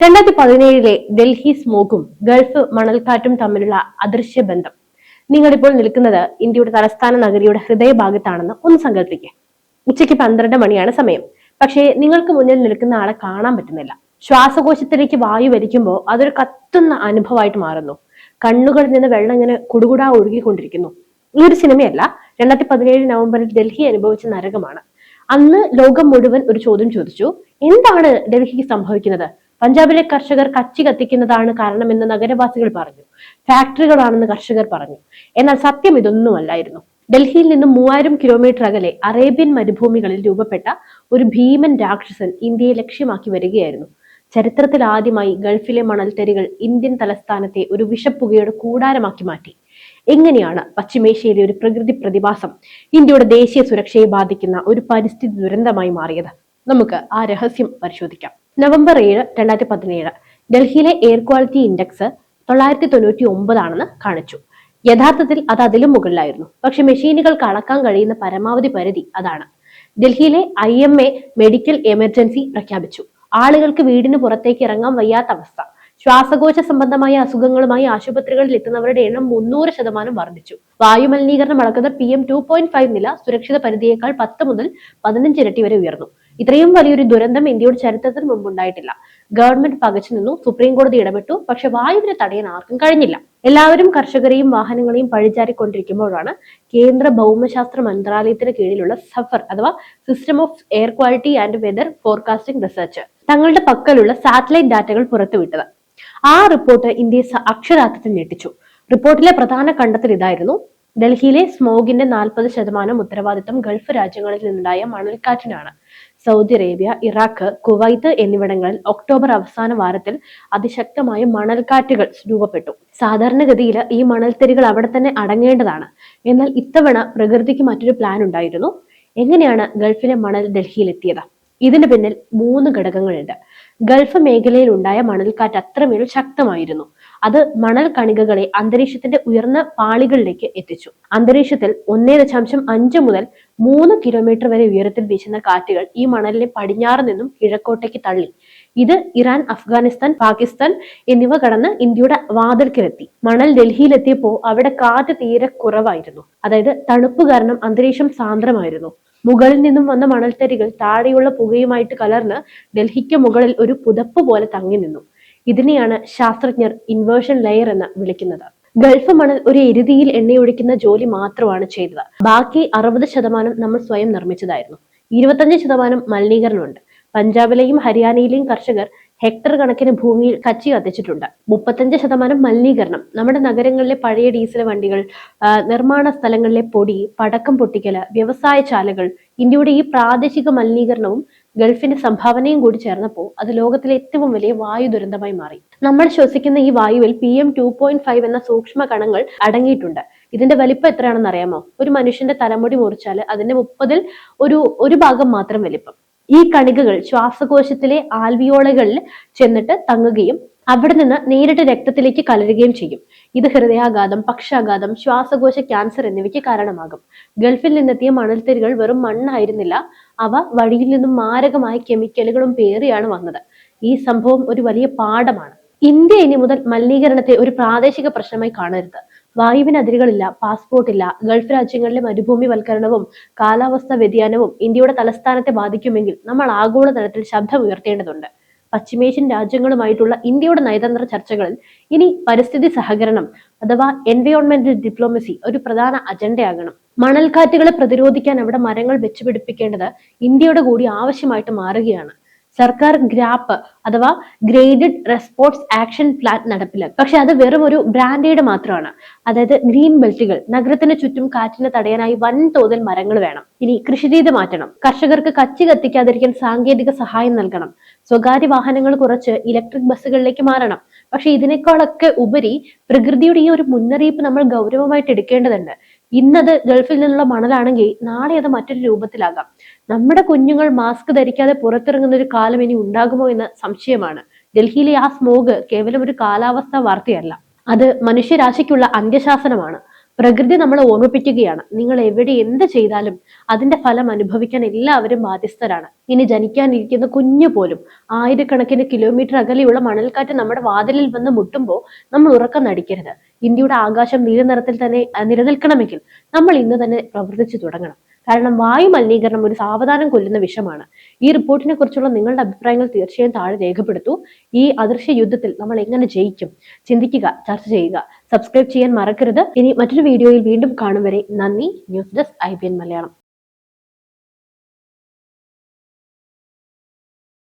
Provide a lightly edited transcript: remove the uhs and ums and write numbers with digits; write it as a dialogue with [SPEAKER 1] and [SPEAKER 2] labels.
[SPEAKER 1] 2017 Delhi സ്മോഗും Gulf മണൽക്കാറ്റും തമ്മിലുള്ള അദൃശ്യ ബന്ധം. നിങ്ങളിപ്പോൾ നിൽക്കുന്നത് ഇന്ത്യയുടെ തലസ്ഥാന നഗരിയുടെ ഹൃദയഭാഗത്താണെന്ന് ഒന്ന് സങ്കല്പിക്കുക. ഉച്ചയ്ക്ക് 12 മണിയാണ് സമയം. പക്ഷേ നിങ്ങൾക്ക് മുന്നിൽ നിൽക്കുന്ന ആളെ കാണാൻ പറ്റുന്നില്ല. ശ്വാസകോശത്തിലേക്ക് വായു വലിക്കുമ്പോൾ അതൊരു കത്തുന്ന അനുഭവമായിട്ട് മാറുന്നു. കണ്ണുകളിൽ നിന്ന് വെള്ളം ഇങ്ങനെ കുടുകുടാ ഒഴുകിക്കൊണ്ടിരിക്കുന്നു. ഈ ഒരു സിനിമയല്ല, 2017 നവംബറിൽ ഡൽഹി അനുഭവിച്ച നരകമാണ്. അന്ന് ലോകം മുഴുവൻ ഒരു ചോദ്യം ചോദിച്ചു: എന്താണ് ഡൽഹിക്ക് സംഭവിക്കുന്നത്? പഞ്ചാബിലെ കർഷകർ കച്ചി കത്തിക്കുന്നതാണ് കാരണമെന്ന് നഗരവാസികൾ പറഞ്ഞു. ഫാക്ടറികളാണെന്ന് കർഷകർ പറഞ്ഞു. എന്നാൽ സത്യം ഇതൊന്നുമല്ലായിരുന്നു. ഡൽഹിയിൽ നിന്നും 3000 കിലോമീറ്റർ അകലെ അറേബ്യൻ മരുഭൂമികളിൽ രൂപപ്പെട്ട ഒരു ഭീമൻ രാക്ഷസൻ ഇന്ത്യയെ ലക്ഷ്യമാക്കി വരികയായിരുന്നു. ചരിത്രത്തിൽ ആദ്യമായി ഗൾഫിലെ മണൽത്തരികൾ ഇന്ത്യൻ തലസ്ഥാനത്തെ ഒരു വിഷപ്പുകയുടെ കൂടാരമാക്കി മാറ്റി. എങ്ങനെയാണ് പശ്ചിമേഷ്യയിലെ ഒരു പ്രകൃതി പ്രതിഭാസം ഇന്ത്യയുടെ ദേശീയ സുരക്ഷയെ ബാധിക്കുന്ന ഒരു പരിസ്ഥിതി ദുരന്തമായി മാറിയത്? നമുക്ക് ആ രഹസ്യം പരിശോധിക്കാം. നവംബർ 7, 2017 ഡൽഹിയിലെ എയർ ക്വാളിറ്റി ഇൻഡെക്സ് 999 ആണെന്ന് കാണിച്ചു. യഥാർത്ഥത്തിൽ അത് അതിലും മുകളിലായിരുന്നു. പക്ഷെ മെഷീനുകൾക്ക് അളക്കാൻ കഴിയുന്ന പരമാവധി പരിധി അതാണ്. ഡൽഹിയിലെ IMA മെഡിക്കൽ എമർജൻസി പ്രഖ്യാപിച്ചു. ആളുകൾക്ക് വീടിന് പുറത്തേക്ക് ഇറങ്ങാൻ വയ്യാത്ത അവസ്ഥ. ശ്വാസകോശ സംബന്ധമായ അസുഖങ്ങളുമായി ആശുപത്രികളിൽ എത്തുന്നവരുടെ എണ്ണം 300% വർദ്ധിച്ചു. വായുമലിനീകരണം അളക്കുന്ന PM 2.5 നില സുരക്ഷിത പരിധിയേക്കാൾ 10 മുതൽ 15 ഇരട്ടി വരെ ഉയർന്നു. ഇത്രയും വലിയൊരു ദുരന്തം ഇന്ത്യയുടെ ചരിത്രത്തിന് മുമ്പുണ്ടായിട്ടില്ല. ഗവൺമെന്റ് പകച്ചു നിന്നു, സുപ്രീം കോടതി ഇടപെട്ടു. പക്ഷെ വായുവിനെ തടയാൻ ആർക്കും കഴിഞ്ഞില്ല. എല്ലാവരും കർഷകരെയും വാഹനങ്ങളെയും പഴിചാരിക്കൊണ്ടിരിക്കുമ്പോഴാണ് കേന്ദ്ര ഭൗമശാസ്ത്ര മന്ത്രാലയത്തിന് കീഴിലുള്ള സഫർ അഥവാ system of air quality and weather forecasting research തങ്ങളുടെ പക്കലുള്ള സാറ്റലൈറ്റ് ഡാറ്റകൾ പുറത്തുവിട്ടത്. ആ റിപ്പോർട്ട് ഇന്ത്യയെ അക്ഷരാർത്ഥത്തിൽ ഞെട്ടിച്ചു. റിപ്പോർട്ടിലെ പ്രധാന കണ്ടെത്തൽ ഇതായിരുന്നു: ഡൽഹിയിലെ സ്മോഗിന്റെ 40% ഉത്തരവാദിത്തം ഗൾഫ് രാജ്യങ്ങളിൽ നിന്നുണ്ടായ മണൽക്കാറ്റിനാണ്. സൗദി അറേബ്യ, ഇറാഖ്, കുവൈത്ത് എന്നിവിടങ്ങളിൽ ഒക്ടോബർ അവസാന വാരത്തിൽ അതിശക്തമായ മണൽക്കാറ്റുകൾ രൂപപ്പെട്ടു. സാധാരണഗതിയിൽ ഈ മണൽത്തരികൾ അവിടെ തന്നെ അടങ്ങേണ്ടതാണ്. എന്നാൽ ഇത്തവണ പ്രകൃതിക്ക് മറ്റൊരു പ്ലാൻ ഉണ്ടായിരുന്നു. എങ്ങനെയാണ് ഗൾഫിലെ മണൽ ഡൽഹിയിൽ എത്തിയത്? ഇതിന് പിന്നിൽ 3 ഘടകങ്ങളുണ്ട്. ഗൾഫ് മേഖലയിൽ ഉണ്ടായ മണൽക്കാറ്റ് അത്രമേൽ ശക്തമായിരുന്നു. അത് മണൽ കണികകളെ അന്തരീക്ഷത്തിന്റെ ഉയർന്ന പാളികളിലേക്ക് എത്തിച്ചു. അന്തരീക്ഷത്തിൽ 1.5 മുതൽ 3 കിലോമീറ്റർ വരെ ഉയരത്തിൽ വീശുന്ന കാറ്റുകൾ ഈ മണലിനെ പടിഞ്ഞാറ് നിന്നും കിഴക്കോട്ടേക്ക് തള്ളി. ഇത് ഇറാൻ, അഫ്ഗാനിസ്ഥാൻ, പാകിസ്ഥാൻ എന്നിവ കടന്ന് ഇന്ത്യയുടെ വാതിൽക്കലെത്തി. മണൽ ഡൽഹിയിലെത്തിയപ്പോൾ അവിടെ കാറ്റ് തീരെ കുറവായിരുന്നു. അതായത് തണുപ്പ് കാരണം അന്തരീക്ഷം സാന്ദ്രമായിരുന്നു. മുകളിൽ നിന്നും വന്ന മണൽത്തരികൾ താഴെയുള്ള പുകയുമായിട്ട് കലർന്ന് ഡൽഹിക്ക് മുകളിൽ ഒരു പുതപ്പ് പോലെ തങ്ങി നിന്നു. ഇതിനെയാണ് ശാസ്ത്രജ്ഞർ ഇൻവേർഷൻ ലെയർ എന്ന് വിളിക്കുന്നത്. ഗൾഫ് മണൽ ഒരു എരുതിയിൽ എണ്ണയൊഴിക്കുന്ന ജോലി മാത്രമാണ് ചെയ്തത്. ബാക്കി 60% നമ്മൾ സ്വയം നിർമ്മിച്ചതായിരുന്നു. 25% മലിനീകരണമുണ്ട്. പഞ്ചാബിലെയും ഹരിയാനയിലെയും കർഷകർ ഹെക്ടർ കണക്കിന് ഭൂമിയിൽ കച്ചി കത്തിച്ചിട്ടുണ്ട്. 35% മലിനീകരണം നമ്മുടെ നഗരങ്ങളിലെ പഴയ ഡീസൽ വണ്ടികൾ, നിർമ്മാണ സ്ഥലങ്ങളിലെ പൊടി, പടക്കം പൊട്ടിക്കല്, വ്യവസായശാലകൾ. ഇന്ത്യയുടെ ഈ പ്രാദേശിക മലിനീകരണവും ഗൾഫിന്റെ സംഭാവനയും കൂടി ചേർന്നപ്പോൾ അത് ലോകത്തിലെ ഏറ്റവും വലിയ വായു ദുരന്തമായി മാറി. നമ്മൾ ശ്വസിക്കുന്ന ഈ വായുവിൽ PM 2.5 എന്ന സൂക്ഷ്മ കണങ്ങൾ അടങ്ങിയിട്ടുണ്ട്. ഇതിന്റെ വലിപ്പം എത്രയാണെന്ന് അറിയാമോ? ഒരു മനുഷ്യന്റെ തലമുടി മുറിച്ചാൽ അതിന്റെ 30ൽ ഒരു ഭാഗം മാത്രം വലിപ്പം. ഈ കണികകൾ ശ്വാസകോശത്തിലെ ആൽവിയോളകളിൽ ചെന്നിട്ട് തങ്ങുകയും അവിടെ നിന്ന് നേരിട്ട് രക്തത്തിലേക്ക് കലരുകയും ചെയ്യും. ഇത് ഹൃദയാഘാതം, പക്ഷാഘാതം, ശ്വാസകോശ ക്യാൻസർ എന്നിവയ്ക്ക് കാരണമാകും. ഗൾഫിൽ നിന്നെത്തിയ മണൽത്തരികൾ വെറും മണ്ണായിരുന്നില്ല. അവ വഴിയിൽ നിന്നും മാരകമായ കെമിക്കലുകളും പേറിയാണ് വന്നത്. ഈ സംഭവം ഒരു വലിയ പാഠമാണ്. ഇന്ത്യ ഇനി മുതൽ മലിനീകരണത്തെ ഒരു പ്രാദേശിക പ്രശ്നമായി കാണരുത്. വായുവിന് അതിരുകളില്ല, പാസ്പോർട്ട് ഇല്ല. ഗൾഫ് രാജ്യങ്ങളിലെ മരുഭൂമിവൽക്കരണവും കാലാവസ്ഥാ വ്യതിയാനവും ഇന്ത്യയുടെ തലസ്ഥാനത്തെ ബാധിക്കുമെങ്കിൽ നമ്മൾ ആഗോളതലത്തിൽ ശബ്ദം ഉയർത്തേണ്ടതുണ്ട്. പശ്ചിമേഷ്യൻ രാജ്യങ്ങളുമായിട്ടുള്ള ഇന്ത്യയുടെ നയതന്ത്ര ചർച്ചകളിൽ ഇനി പരിസ്ഥിതി സഹകരണം അഥവാ എൻവയോൺമെന്റൽ ഡിപ്ലോമസി ഒരു പ്രധാന അജണ്ടയാകണം. മണൽക്കാറ്റുകളെ പ്രതിരോധിക്കാൻ അവിടെ മരങ്ങൾ വെച്ചുപിടിപ്പിക്കേണ്ടത് ഇന്ത്യയുടെ കൂടി ആവശ്യമായിട്ട് മാറുകയാണ്. സർക്കാർ ഗ്രാപ്പ് അഥവാ ഗ്രേഡഡ് റെസ്പോൺസ് ആക്ഷൻ പ്ലാൻ നടപ്പിലാക്കും. പക്ഷെ അത് വെറും ഒരു ബ്രാൻഡേഡ് മാത്രമാണ്. അതായത് ഗ്രീൻ ബെൽറ്റുകൾ, നഗരത്തിന് ചുറ്റും കാറ്റിനെ തടയാനായി വൻതോതിൽ മരങ്ങൾ വേണം. ഇനി കൃഷിരീതി മാറ്റണം. കർഷകർക്ക് കച്ചി കത്തിക്കാതിരിക്കാൻ സാങ്കേതിക സഹായം നൽകണം. സ്വകാര്യ വാഹനങ്ങൾ കുറച്ച് ഇലക്ട്രിക് ബസ്സുകളിലേക്ക് മാറണം. പക്ഷെ ഇതിനേക്കാളൊക്കെ ഉപരി പ്രകൃതിയുടെ ഈ ഒരു മുന്നറിയിപ്പ് നമ്മൾ ഗൗരവമായിട്ട് എടുക്കേണ്ടതുണ്ട്. ഇന്നത് ഗൾഫിൽ നിന്നുള്ള മണലാണെങ്കിൽ നാളെ അത് മറ്റൊരു രൂപത്തിലാകാം. നമ്മുടെ കുഞ്ഞുങ്ങൾ മാസ്ക് ധരിക്കാതെ പുറത്തിറങ്ങുന്ന ഒരു കാലം ഇനി ഉണ്ടാകുമോ എന്ന സംശയമാണ്. ഡൽഹിയിലെ ആ സ്മോഗ് കേവലം ഒരു കാലാവസ്ഥാ വാർത്തയല്ല, അത് മനുഷ്യരാശിക്കുള്ള അന്ത്യശാസനമാണ്. പ്രകൃതി നമ്മളെ ഓർമ്മിപ്പിക്കുകയാണ്, നിങ്ങൾ എവിടെ എന്ത് ചെയ്താലും അതിന്റെ ഫലം അനുഭവിക്കാൻ എല്ലാവരും ബാധ്യസ്ഥരാണ്. ഇനി ജനിക്കാനിരിക്കുന്ന കുഞ്ഞു പോലും ആയിരക്കണക്കിന് കിലോമീറ്റർ അകലെയുള്ള മണൽക്കാറ്റ് നമ്മുടെ വാതിലിൽ വന്ന് മുട്ടുമ്പോൾ നമ്മൾ ഉറക്കം നടിക്കരുത്. ഇന്ത്യയുടെ ആകാശം നീല നിറത്തിൽ തന്നെ നിലനിൽക്കണമെങ്കിൽ നമ്മൾ ഇന്ന് തന്നെ പ്രവർത്തിച്ചു തുടങ്ങണം. കാരണം വായു മലിനീകരണം ഒരു സാവധാനം കൊല്ലുന്ന വിഷമാണ്. ഈ റിപ്പോർട്ടിനെ കുറിച്ചുള്ള നിങ്ങളുടെ അഭിപ്രായങ്ങൾ തീർച്ചയായും താഴെ രേഖപ്പെടുത്തൂ. ഈ അദൃശ്യ യുദ്ധത്തിൽ നമ്മൾ എങ്ങനെ ജയിക്കും? ചിന്തിക്കുക, ചർച്ച ചെയ്യുക. സബ്സ്ക്രൈബ് ചെയ്യാൻ മറക്കരുത്. ഇനി മറ്റൊരു വീഡിയോയിൽ വീണ്ടും കാണും വരെ നന്ദി. News desk IBN Malayalam.